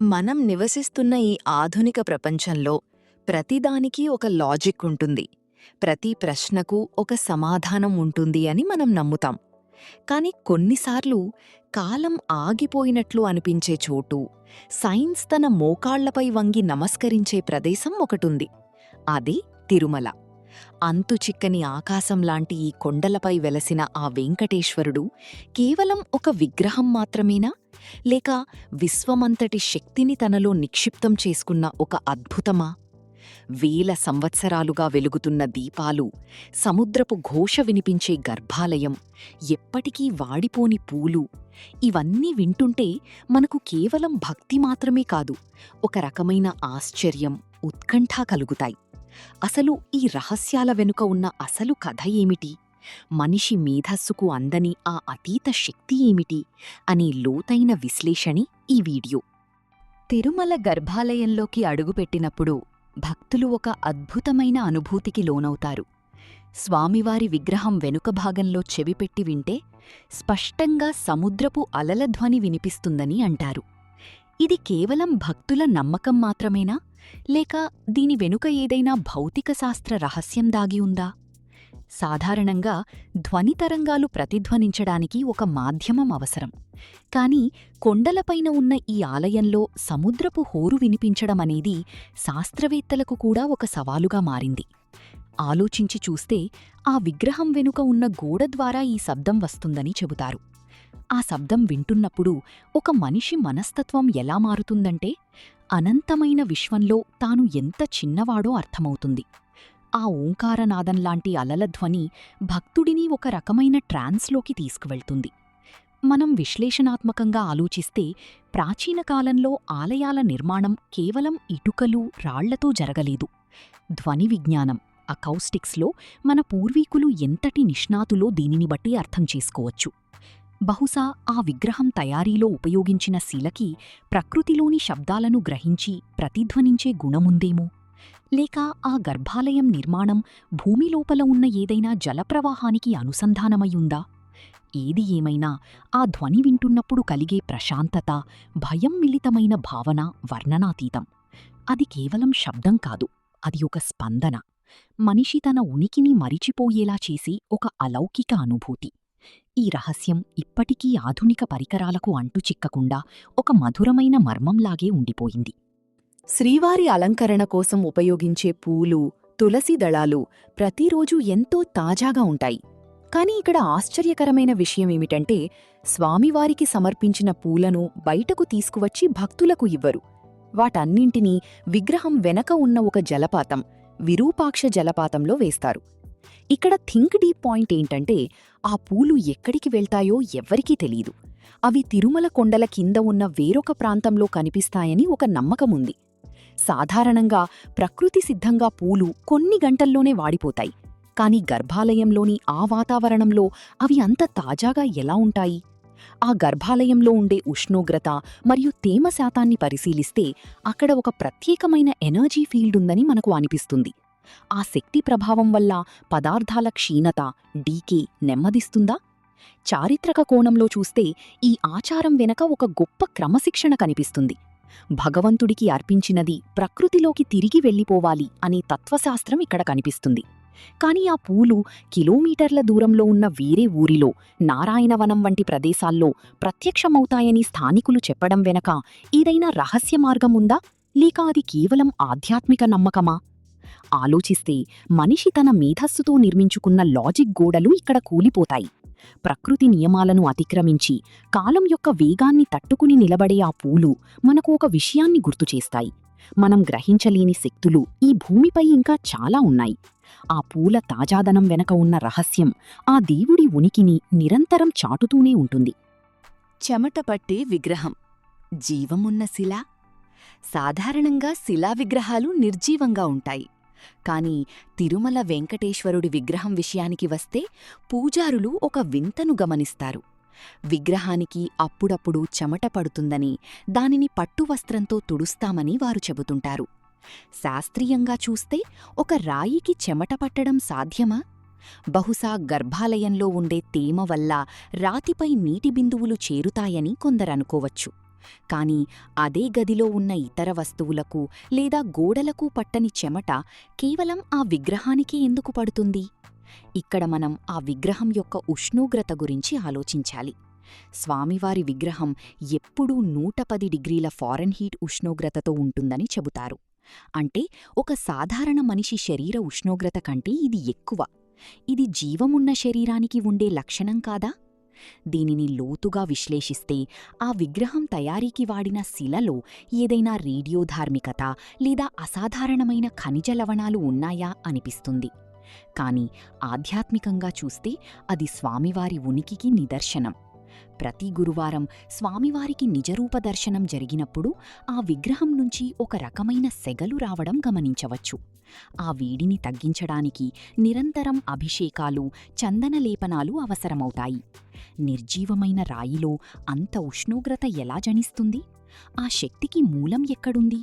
మనం నివసిస్తున్న ఈ ఆధునిక ప్రపంచంలో ప్రతిదానికి ఒక లాజిక్ ఉంటుంది. ప్రతి ప్రశ్నకు ఒక సమాధానం ఉంటుంది అని మనం నమ్ముతాం. కాని కొన్నిసార్లు కాలం ఆగిపోయినట్లు అనిపించే చోటు, సైన్స్ తన మోకాళ్లపై వంగి నమస్కరించే ప్రదేశం ఒకటుంది. అది తిరుమల. అంతుచిక్కని ఆకాశంలాంటి ఈ కొండలపై వెలసిన ఆ వెంకటేశ్వరుడు కేవలం ఒక విగ్రహం మాత్రమేనా, లేక విశ్వమంతటి శక్తిని తనలో నిక్షిప్తం చేసుకున్న ఒక అద్భుతమా? వేల సంవత్సరాలుగా వెలుగుతున్న దీపాలు, సముద్రపు ఘోష వినిపించే గర్భాలయం, ఎప్పటికీ వాడిపోని పూలు, ఇవన్నీ వింటుంటే మనకు కేవలం భక్తి మాత్రమే కాదు, ఒక రకమైన ఆశ్చర్యం, ఉత్కంఠ కలుగుతాయి. అసలు ఈ రహస్యాల వెనుక ఉన్న అసలు కథ ఏమిటి? మనిషి మేధస్సుకు అందని ఆ అతీత శక్తి ఏమిటి అనే లోతైన విశ్లేషణే ఈ వీడియో. తిరుమల గర్భాలయంలోకి అడుగుపెట్టినప్పుడు భక్తులు ఒక అద్భుతమైన అనుభూతికి లోనవుతారు. స్వామివారి విగ్రహం వెనుక భాగంలో చెవిపెట్టి వింటే స్పష్టంగా సముద్రపు అలల ధ్వని వినిపిస్తుందని అంటారు. ఇది కేవలం భక్తుల నమ్మకం మాత్రమేనా, లేక దీని వెనుక ఏదైనా భౌతిక శాస్త్ర రహస్యం దాగి ఉందా? సాధారణంగా ధ్వని తరంగాలు ప్రతిధ్వనించడానికి ఒక మాధ్యమం అవసరం. కాని కొండలపైన ఉన్న ఈ ఆలయంలో సముద్రపు హోరు వినిపించడమనేది శాస్త్రవేత్తలకు కూడా ఒక సవాలుగా మారింది. ఆలోచించి చూస్తే ఆ విగ్రహం వెనుక ఉన్న గోడ ద్వారా ఈ శబ్దం వస్తుందని చెబుతారు. ఆ శబ్దం వింటున్నప్పుడు ఒక మనిషి మనస్తత్వం ఎలా మారుతుందంటే, అనంతమైన విశ్వంలో తాను ఎంత చిన్నవాడో అర్థమవుతుంది. ఆ ఓంకారనాదంలాంటి అలల ధ్వని భక్తుడిని ఒక రకమైన ట్రాన్స్లోకి తీసుకువెళ్తుంది. మనం విశ్లేషణాత్మకంగా ఆలోచిస్తే ప్రాచీన కాలంలో ఆలయాల నిర్మాణం కేవలం ఇటుకలు, రాళ్లతో జరగలేదు. ధ్వని విజ్ఞానం, అకౌస్టిక్స్లో మన పూర్వీకులు ఎంతటి నిష్ణాతులో దీనిని బట్టి అర్థం చేసుకోవచ్చు. బహుశా ఆ విగ్రహం తయారీలో ఉపయోగించిన శిలకి ప్రకృతిలోని శబ్దాలను గ్రహించి ప్రతిధ్వనించే గుణముందేమో, లేక ఆ గర్భాలయం నిర్మాణం భూమిలోపల ఉన్న ఏదైనా జలప్రవాహానికి అనుసంధానమయ్యుందా? ఏది ఏమైనా ఆ ధ్వని వింటున్నప్పుడు కలిగే ప్రశాంతత, భయం మిళితమైన భావన వర్ణనాతీతం. అది కేవలం శబ్దం కాదు, అది ఒక స్పందన, మనిషి తన ఉనికిని మరిచిపోయేలా చేసి ఒక అలౌకిక అనుభూతి. ఈ రహస్యం ఇప్పటికీ ఆధునిక పరికరాలకు అంటుచిక్కకుండా ఒక మధురమైన మర్మంలాగే ఉండిపోయింది. శ్రీవారి అలంకరణ కోసం ఉపయోగించే పూలు, తులసి దళాలు ప్రతిరోజూ ఎంతో తాజాగా ఉంటాయి. కాని ఇక్కడ ఆశ్చర్యకరమైన విషయమేమిటంటే, స్వామివారికి సమర్పించిన పూలను బయటకు తీసుకువచ్చి భక్తులకు ఇవ్వరు. వాటన్నింటినీ విగ్రహం వెనక ఉన్న ఒక జలపాతం, విరూపాక్ష జలపాతంలో వేస్తారు. ఇక్కడ థింక్ డీప్ పాయింట్ ఏంటంటే, ఆ పూలు ఎక్కడికి వెళ్తాయో ఎవ్వరికీ తెలీదు. అవి తిరుమల కొండల కింద ఉన్న వేరొక ప్రాంతంలో కనిపిస్తాయని ఒక నమ్మకముంది. సాధారణంగా ప్రకృతి సిద్ధంగా పూలు కొన్ని గంటల్లోనే వాడిపోతాయి. కాని గర్భాలయంలోని ఆ వాతావరణంలో అవి అంత తాజాగా ఎలా ఉంటాయి? ఆ గర్భాలయంలో ఉండే ఉష్ణోగ్రత మరియు తేమ శాతాన్ని పరిశీలిస్తే అక్కడ ఒక ప్రత్యేకమైన ఎనర్జీ ఫీల్డ్ ఉందని మనకు అనిపిస్తుంది. ఆ శక్తి ప్రభావం వల్ల పదార్థాల క్షీణత, డీకే నెమ్మదిస్తుందా? చారిత్రక కోణంలో చూస్తే ఈ ఆచారం వెనక ఒక గొప్ప క్రమశిక్షణ కనిపిస్తుంది. భగవంతుడికి అర్పించినది ప్రకృతిలోకి తిరిగి వెళ్ళిపోవాలి అనే తత్వశాస్త్రం ఇక్కడ కనిపిస్తుంది. కాని ఆ పూలు కిలోమీటర్ల దూరంలో ఉన్న వేరే ఊరిలో, నారాయణవనం వంటి ప్రదేశాల్లో ప్రత్యక్షమవుతాయని స్థానికులు చెప్పడం వెనక ఏదైనా రహస్య మార్గముందా, లేక అది కేవలం ఆధ్యాత్మిక నమ్మకమా? ఆలోచిస్తే మనిషి తన మేధస్సుతో నిర్మించుకున్న లాజిక్ గోడలు ఇక్కడ కూలిపోతాయి. ప్రకృతి నియమాలను అతిక్రమించి కాలం యొక్క వేగాన్ని తట్టుకుని నిలబడే ఆ పూలు మనకు ఒక విషయాన్ని గుర్తుచేస్తాయి. మనం గ్రహించలేని శక్తులు ఈ భూమిపై ఇంకా చాలా ఉన్నాయి. ఆ పూల తాజాదనం వెనక ఉన్న రహస్యం ఆ దేవుడి ఉనికిని నిరంతరం చాటుతూనే ఉంటుంది. చెమటపట్టే విగ్రహం, జీవమున్న శిల. సాధారణంగా శిలా విగ్రహాలు నిర్జీవంగా ఉంటాయి. కాని తిరుమల వెంకటేశ్వరుడి విగ్రహం విషయానికి వస్తే పూజారులు ఒక వింతను గమనిస్తారు. విగ్రహానికి అప్పుడప్పుడు చెమట పడుతుందని, దానిని పట్టువస్త్రంతో తుడుస్తామని వారు చెబుతుంటారు. శాస్త్రీయంగా చూస్తే ఒక రాయికి చెమట పట్టడం సాధ్యమా? బహుశా గర్భాలయంలో ఉండే తేమ వల్ల రాతిపై నీటి బిందువులు చేరుతాయని కొందరనుకోవచ్చు. కాని అదే గదిలో ఉన్న ఇతర వస్తువులకు లేదా గోడలకు పట్టని చెమట కేవలం ఆ విగ్రహానికే ఎందుకు పడుతుంది? ఇక్కడ మనం ఆ విగ్రహం యొక్క ఉష్ణోగ్రత గురించి ఆలోచించాలి. స్వామివారి విగ్రహం ఎప్పుడూ 110 డిగ్రీల ఫారెన్హీట్ ఉష్ణోగ్రతతో ఉంటుందని చెబుతారు. అంటే ఒక సాధారణ మనిషి శరీర ఉష్ణోగ్రత కంటే ఇది ఎక్కువ. ఇది జీవమున్న శరీరానికి ఉండే లక్షణం కాదా? దీనిని లోతుగా విశ్లేషిస్తే ఆ విగ్రహం తయారీకి వాడిన శిలలో ఏదైనా రేడియోధార్మికత లేదా అసాధారణమైన ఖనిజ లవణాలు ఉన్నాయా అనిపిస్తుంది. కాని ఆధ్యాత్మికంగా చూస్తే అది స్వామివారి ఉనికికి నిదర్శనం. ప్రతి గురువారం స్వామివారికి నిజరూప దర్శనం జరిగినప్పుడు ఆ విగ్రహం నుంచి ఒక రకమైన సెగలు రావడం గమనించవచ్చు. ఆ వేడిని తగ్గించడానికి నిరంతరం అభిషేకాలు, చందనలేపనాలు అవసరమవుతాయి. నిర్జీవమైన రాయిలో అంత ఉష్ణోగ్రత ఎలా జనిస్తుంది? ఆ శక్తికి మూలం ఎక్కడుంది?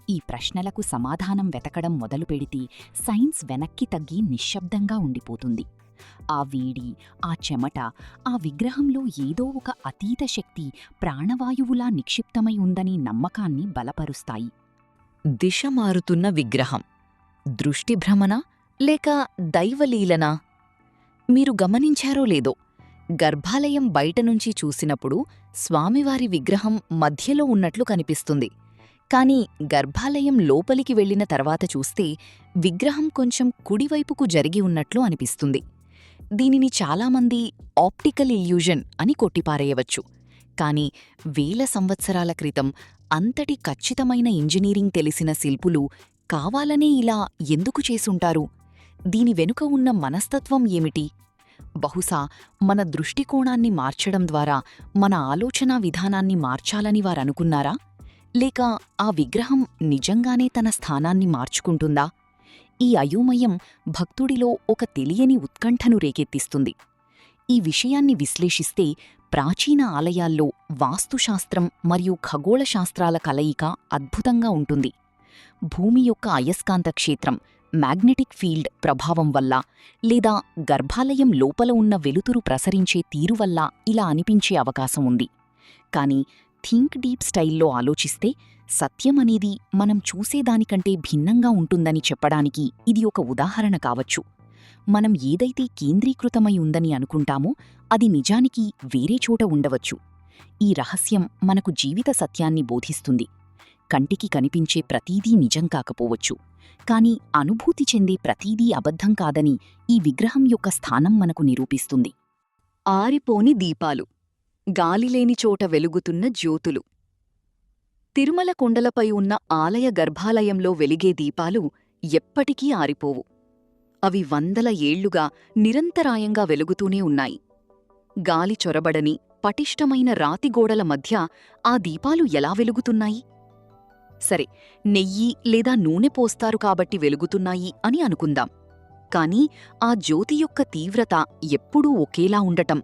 ఈ ప్రశ్నలకు సమాధానం వెతకడం మొదలుపెడితే సైన్స్ వెనక్కి తగ్గి నిశ్శబ్దంగా ఉండిపోతుంది. ఆ వేడి, ఆ చెమట, ఆ విగ్రహంలో ఏదో ఒక అతీత శక్తి ప్రాణవాయువులా నిక్షిప్తమై ఉందని నమ్మకాన్ని బలపరుస్తాయి. దిశ మారుతున్న విగ్రహం దృష్టిభ్రమణ లేక దైవలీలనా? మీరు గమనించారో లేదో, గర్భాలయం బయటనుంచి చూసినప్పుడు స్వామివారి విగ్రహం మధ్యలో ఉన్నట్లు కనిపిస్తుంది. కాని గర్భాలయం లోపలికి వెళ్లిన తర్వాత చూస్తే విగ్రహం కొంచెం కుడివైపుకు జరిగి ఉన్నట్లు అనిపిస్తుంది. దీనిని చాలామంది ఆప్టికల్ ఇల్యూజన్ అని కొట్టిపారేయవచ్చు. కాని వేల సంవత్సరాల క్రితం అంతటి ఖచ్చితమైన ఇంజనీరింగ్ తెలిసిన శిల్పులు కావాలనే ఇలా ఎందుకు చేసుంటారు? దీని వెనుక ఉన్న మనస్తత్వం ఏమిటి? బహుశా మన దృష్టికోణాన్ని మార్చడం ద్వారా మన ఆలోచనా విధానాన్ని మార్చాలని వారనుకున్నారా? లేక ఆ విగ్రహం నిజంగానే తన స్థానాన్ని మార్చుకుంటుందా? ఈ అయోమయం భక్తుడిలో ఒక తెలియని ఉత్కంఠను రేకెత్తిస్తుంది. ఈ విషయాన్ని విశ్లేషిస్తే ప్రాచీన ఆలయాల్లో వాస్తుశాస్త్రం మరియు ఖగోళశాస్త్రాల కలయిక అద్భుతంగా ఉంటుంది. భూమి యొక్క అయస్కాంత క్షేత్రం, మ్యాగ్నెటిక్ ఫీల్డ్ ప్రభావం వల్ల లేదా గర్భాలయం లోపల ఉన్న వెలుతురు ప్రసరించే తీరు వల్ల ఇలా అనిపించే అవకాశం ఉంది. కాని థింక్ డీప్ స్టైల్లో ఆలోచిస్తే సత్యమనేది మనం చూసేదానికంటే భిన్నంగా ఉంటుందని చెప్పడానికి ఇది ఒక ఉదాహరణ కావచ్చు. మనం ఏదైతే కేంద్రీకృతమై ఉందని అనుకుంటామో అది నిజానికి వేరే చోట ఉండవచ్చు. ఈ రహస్యం మనకు జీవిత సత్యాన్ని బోధిస్తుంది. కంటికి కనిపించే ప్రతీదీ నిజం కాకపోవచ్చు, కాని అనుభూతి చెందే ప్రతీదీ అబద్ధం కాదని ఈ విగ్రహం యొక్క స్థానం మనకు నిరూపిస్తుంది. ఆరిపోని దీపాలు, గాలిలేని చోట వెలుగుతున్న జ్యోతులు. తిరుమల కొండలపై ఉన్న ఆలయ గర్భాలయంలో వెలిగే దీపాలు ఎప్పటికీ ఆరిపోవు. అవి వందల ఏళ్లుగా నిరంతరాయంగా వెలుగుతూనే ఉన్నాయి. గాలి చొరబడని పటిష్టమైన రాతిగోడల మధ్య ఆ దీపాలు ఎలా వెలుగుతున్నాయి? సరే, నెయ్యి లేదా నూనె పోస్తారు కాబట్టి వెలుగుతున్నాయి అని అనుకుందాం. కాని ఆ జ్యోతి యొక్క తీవ్రత ఎప్పుడూ ఒకేలా ఉండటం,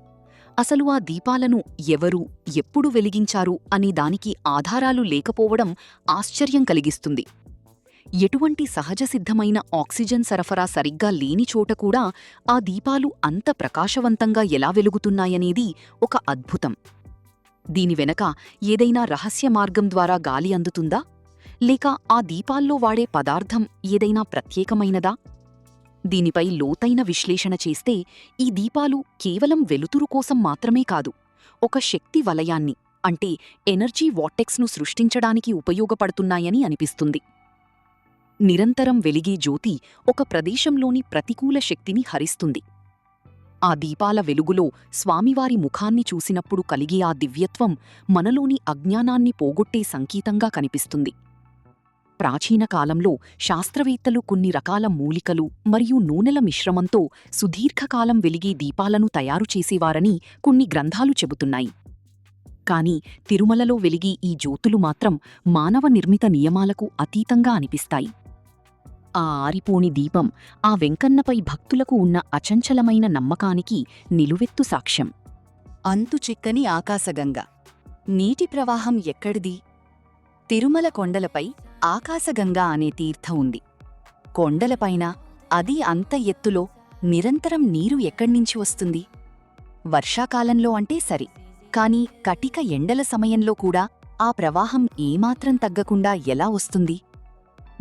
అసలు ఆ దీపాలను ఎవరు, ఎప్పుడు వెలిగించారు అనే దానికి ఆధారాలు లేకపోవడం ఆశ్చర్యం కలిగిస్తుంది. ఎటువంటి సహజసిద్ధమైన ఆక్సిజన్ సరఫరా సరిగ్గా లేని చోట కూడా ఆ దీపాలు అంత ప్రకాశవంతంగా ఎలా వెలుగుతున్నాయనేది ఒక అద్భుతం. దీని వెనక ఏదైనా రహస్య మార్గం ద్వారా గాలి అందుతుందా? లేక ఆ దీపాల్లో వాడే పదార్థం ఏదైనా ప్రత్యేకమైనదా? దీనిపై లోతైన విశ్లేషణ చేస్తే ఈ దీపాలు కేవలం వెలుతురు కోసం మాత్రమే కాదు, ఒక శక్తి వలయాన్ని అంటే ఎనర్జీ వార్టెక్స్ను సృష్టించడానికి ఉపయోగపడుతున్నాయని అనిపిస్తుంది. నిరంతరం వెలిగే జ్యోతి ఒక ప్రదేశంలోని ప్రతికూల శక్తిని హరిస్తుంది. ఆ దీపాల వెలుగులో స్వామివారి ముఖాన్ని చూసినప్పుడు కలిగే ఆ దివ్యత్వం మనలోని అజ్ఞానాన్ని పోగొట్టే సంకేతంగా కనిపిస్తుంది. ప్రాచీన కాలంలో శాస్త్రవేత్తలు కొన్ని రకాల మూలికలు మరియు నూనెల మిశ్రమంతో సుదీర్ఘకాలం వెలిగే దీపాలను తయారు చేసేవారని కొన్ని గ్రంథాలు చెబుతున్నాయి. కాని తిరుమలలో వెలిగే ఈ జ్యోతులు మాత్రం మానవ నిర్మిత నియమాలకు అతీతంగా అనిపిస్తాయి. ఆ ఆరిపోని దీపం ఆ వెంకన్నపై భక్తులకు ఉన్న అచంచలమైన నమ్మకానికి నిలువెత్తు సాక్ష్యం. అంతుచిక్కని ఆకాశగంగ. నీటి ప్రవాహం ఎక్కడిది? తిరుమల కొండలపై ఆకాశగంగా అనే తీర్థం ఉంది. కొండలపైన, అది అంత ఎత్తులో నిరంతరం నీరు ఎక్కడ్నించి వస్తుంది? వర్షాకాలంలో అంటే సరి, కాని కటిక ఎండల సమయంలో కూడా ఆ ప్రవాహం ఏమాత్రం తగ్గకుండా ఎలా వస్తుంది?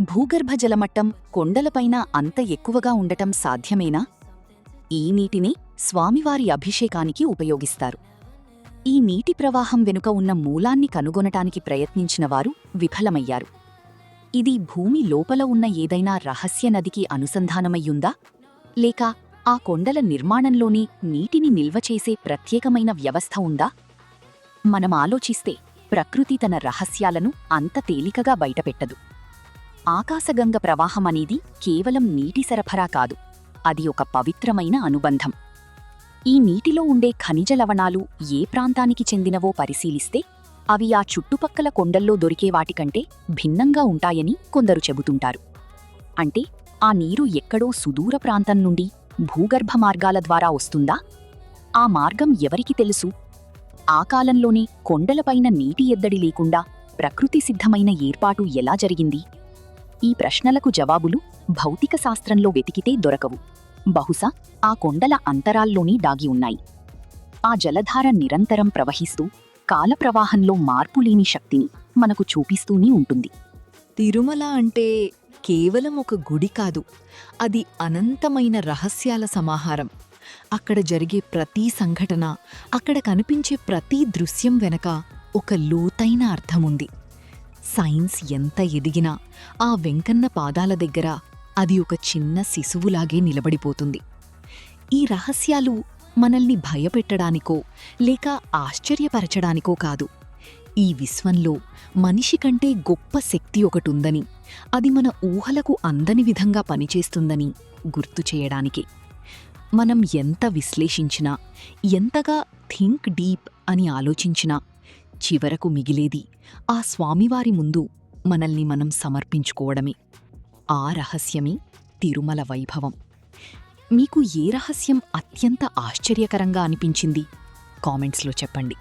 భూగర్భ జలమట్టం కొండలపైన అంత ఎక్కువగా ఉండటం సాధ్యమేనా? ఈ నీటిని స్వామివారి అభిషేకానికి ఉపయోగిస్తారు. ఈ నీటి ప్రవాహం వెనుక ఉన్న మూలాన్ని కనుగొనటానికి ప్రయత్నించినవారు విఫలమయ్యారు. ఇది భూమి లోపల ఉన్న ఏదైనా రహస్య నదికి అనుసంధానమయ్యుందా? లేక ఆ కొండల నిర్మాణంలోని నీటిని నిల్వచేసే ప్రత్యేకమైన వ్యవస్థ ఉందా? మనం ఆలోచిస్తే ప్రకృతి తన రహస్యాలను అంత తేలికగా బయటపెట్టదు. ఆకాశగంగ ప్రవాహమనేది కేవలం నీటి సరఫరా కాదు, అది ఒక పవిత్రమైన అనుబంధం. ఈ నీటిలో ఉండే ఖనిజ లవణాలు ఏ ప్రాంతానికి చెందినవో పరిశీలిస్తే అవి ఆ చుట్టుపక్కల కొండల్లో దొరికే వాటికంటే భిన్నంగా ఉంటాయని కొందరు చెబుతుంటారు. అంటే ఆ నీరు ఎక్కడో సుదూర ప్రాంతం నుండి భూగర్భ మార్గాల ద్వారా వస్తుందా? ఆ మార్గం ఎవరికి తెలుసు? ఆ కాలంలోనే కొండలపైన నీటి ఎద్దడి లేకుండా ప్రకృతి సిద్ధమైన ఏర్పాటు ఎలా జరిగింది? ఈ ప్రశ్నలకు జవాబులు భౌతిక శాస్త్రంలో వెతికితే దొరకవు. బహుశా ఆ కొండల అంతరాల్లోనే దాగి ఉన్నాయి. ఆ జలధార నిరంతరం ప్రవహిస్తూ కాలప్రవాహంలో మార్పులేని శక్తిని మనకు చూపిస్తూనే ఉంటుంది. తిరుమల అంటే కేవలం ఒక గుడి కాదు, అది అనంతమైన రహస్యాల సమాహారం. అక్కడ జరిగే ప్రతి సంఘటన, అక్కడ కనిపించే ప్రతి దృశ్యం వెనక ఒక లోతైన అర్థముంది. సైన్స్ ఎంత ఎదిగినా ఆ వెంకన్న పాదాల దగ్గర అది ఒక చిన్న శిశువులాగే నిలబడిపోతుంది. ఈ రహస్యాలు మనల్ని భయపెట్టడానికో లేక ఆశ్చర్యపరచడానికో కాదు. ఈ విశ్వంలో మనిషి కంటే గొప్ప శక్తి ఒకటుందని, అది మన ఊహలకు అందని విధంగా పనిచేస్తుందని గుర్తు చేయడానికి. మనం ఎంత విశ్లేషించినా, ఎంతగా థింక్ డీప్ అని ఆలోచించినా చివరకు మిగిలేది ఆ స్వామివారి ముందు మనల్ని మనం సమర్పించుకోవడమే. ఆ రహస్యమే తిరుమల వైభవం. మీకు ఏ రహస్యం అత్యంత ఆశ్చర్యకరంగా అనిపించింది? కామెంట్స్లో చెప్పండి.